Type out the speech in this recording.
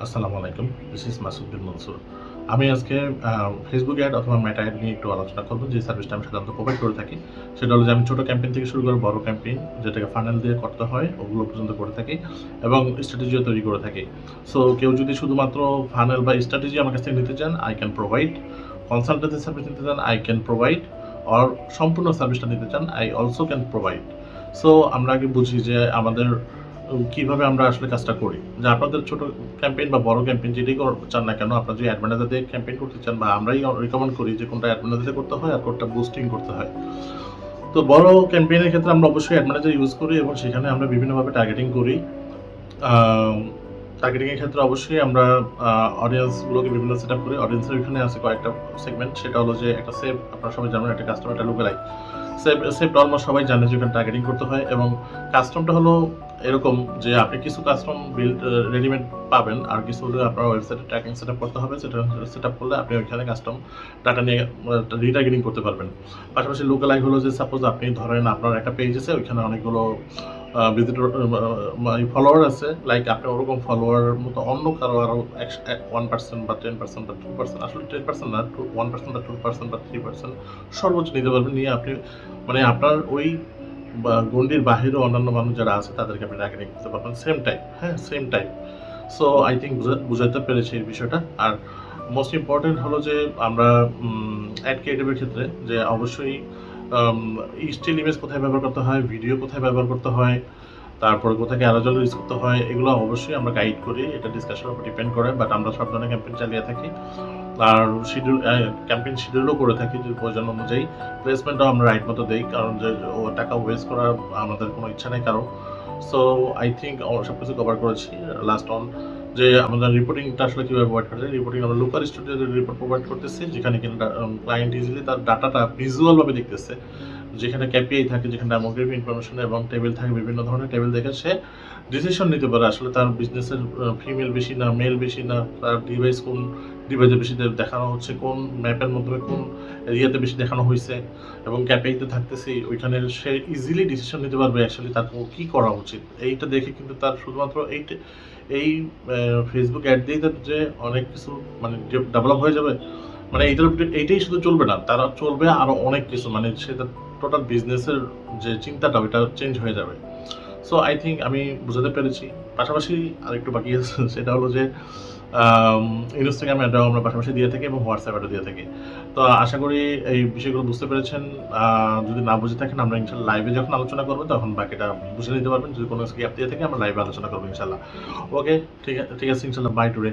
আসসালামু আলাইকুম। This is Masud বিন মনসুর। আমি আজকে ফেসবুক অ্যাড অথবা মেটা অ্যাড নিয়ে একটু আলোচনা করব। যে সার্ভিসটা আমি সাধারণত প্রোভাইড করে থাকি। সেটা হলো যে আমি ছোট ক্যাম্পেইন থেকে শুরু করে বড় ক্যাম্পেইন যেটাকে ফানেল দিয়ে করতে হয় ওগুলো পর্যন্ত করে থাকি এবং স্ট্র্যাটেজিও তৈরি করে থাকি। সো কেউ যদি শুধুমাত্র ফানেল বা স্ট্র্যাটেজি আমার কাছ থেকে নিতে চান, I can provide. Consultancy service নিতে চান, আই ক্যান প্রোভাইড। অর সম্পূর্ণ সার্ভিসটা নিতে চান, I also can provide. So আমরা আগে বুঝি যে আমাদের কিভাবে আমরা আসলে কাজটা করি। যে আপনাদের ছোট ক্যাম্পেইন বা বড় ক্যাম্পেইন যেটাই চান না কেন, আপনারা যদি অ্যাড ম্যানেজার দিয়ে ক্যাম্পেইন করতে চান বা আমরাই রিকমেন্ড করি যে কোনটা অ্যাড ম্যানেজার দিয়ে করতে হয় আর কোনটা বুস্টিং করতে হয়। তো বড় ক্যাম্পেইনের ক্ষেত্রে আমরা অবশ্যই অ্যাড ম্যানেজার ইউজ করি এবং সেখানে আমরা বিভিন্নভাবে টার্গেটিং করি। আম টার্গেটিং এর ক্ষেত্রে অবশ্যই আমরা অডিয়েন্স গুলোকে বিভিন্ন সেটআপ করি। অডিয়েন্সের এখানে আছে কয়েকটা সেগমেন্ট। সেটা হলো যে একটা সেভ, আপনারা সবাই জানেন একটা কাস্টম, একটা লুকালাইক। সেভটা অলমোস্ট সবাই জানে যে ওখানে টার্গেটিং করতে হয় এবং কাস্টমটা হলো এরকম যে আপনি কিছু কাস্টম বিল্ড রেডিমেড পাবেন আর কিছু হলে আপনার ওয়েবসাইটে ট্র্যাকিং সেটআপ করতে হবে। সেটা সেটআপ করলে আপনি ওইখানে কাস্টম ডাটা নিয়ে রিটার্গেটিং করতে পারবেন। পাশাপাশি লুকালাইক হলো যে সাপোজ আপনি ধরেন আপনার একটা পেজ আছে, ওইখানে অনেকগুলো ভিজিটর ফলোয়ার আছে, লাইক আপনি ওরকম ফলোয়ারের মতো অন্য কারো আরো 1% বা 10% বা 2%, আসলে 10% না, 1% বা 2% বা 3% সর্বোচ্চ নিতে পারবেন। নিয়ে আপনি মানে আপনার ওই গণ্ডির বাহিরেও অন্যান্য মানুষ যারা আছে তাদেরকে আপনি টার্গেটিং করতে পারবেন সেম টাইম। হ্যাঁ, same time. So I think বুঝাতে পেরেছি এই বিষয়টা। আর মোস্ট ইম্পর্টেন্ট হলো যে আমরা অ্যাড ক্রিয়েটিভের ক্ষেত্রে যে অবশ্যই আম স্টিল ইমেজ কোথায় ব্যবহার করতে হয়, ভিডিও কোথায় ব্যবহার করতে হয়, তারপরে কোথায় অ্যারোজল ইউজ করতে হয়, এগুলো অবশ্যই আমরা গাইড করি। এটা ডিসকাশনের উপর ডিপেন্ড করে, বাট আমরা সব ধরনের ক্যাম্পেইন চালিয়ে থাকি। আর ক্যাম্পেইন শিডিউলও করে থাকি যে প্রয়োজন অনুযায়ী। প্লেসমেন্টও আমরা রাইট মতো দেই, কারণ যে ও টাকা ওয়েস্ট করার আমাদের কোনো ইচ্ছা নেই কারো। সো আই থিংক সবকিছু কভার করেছি। লাস্ট অন যে আমাদের রিপোর্টিংটা আসলে কিভাবে প্রোভাইড করতে, রিপোর্টিং আমরা লোকাল স্টুডিওতে রিপোর্ট প্রোভাইড করতেছি, যেখানে কিনা ক্লায়েন্ট ইজিলি তার ডাটাটা ভিজুয়াল ভাবে দেখতেছে। যেখানে KPI থাকে, যেখানে ডেমোগ্রাফি ইনফরমেশন এবং টেবিল থাকে, বিভিন্ন ধরনের টেবিল দেখে সে ডিসিশন নিতে পারে আসলে তার বিজনেসের ফিমেল বেশি না মেল বেশি না, তার ডিভাইস কোন ডিভাইসে বেশি দেখানো হচ্ছে, কোন ম্যাপের মাধ্যমে কোন এরিয়াতে বেশি দেখানো হয়েছে এবং ক্যাপিআইতে থাকতেছি ওইখানে সে ইজিলি ডিসিশন নিতে পারবে অ্যাকচুয়ালি তার কি করা উচিত। এইটা দেখে কিন্তু তার শুধুমাত্র এই ফেসবুক অ্যাড দিয়ে তার যে অনেক কিছু মানে ডেভেলপ হয়ে যাবে, মানে এইটাই শুধু চলবে না, তারা চলবে আরো অনেক কিছু, মানে সে তার টোটাল বিজনেসের যে চিন্তাটা ওইটা চেঞ্জ হয়ে যাবে। সো আই থিংক আমি বুঝাতে পেরেছি। পাশাপাশি আরেকটু বাকি আছে সেটা হলো যে ইনস্টাগ্রাম অ্যাডও আমরা পাশাপাশি দিয়ে থাকি এবং হোয়াটসঅ্যাপ অ্যাডও দিয়ে থাকি। তো আশা করি এই বিষয়গুলো বুঝতে পেরেছেন। যদি না বুঝে থাকেন আমরা ইনশাআল্লাহ লাইভে যখন আলোচনা করব তখন বাকিটা বুঝে নিতে পারবেন। যদি কোনো গ্যাপ দিয়ে থাকে আমরা লাইভে আলোচনা করব ইনশাআল্লাহ। ওকে, ঠিক আছে ইনশাআল্লাহ। Bye today.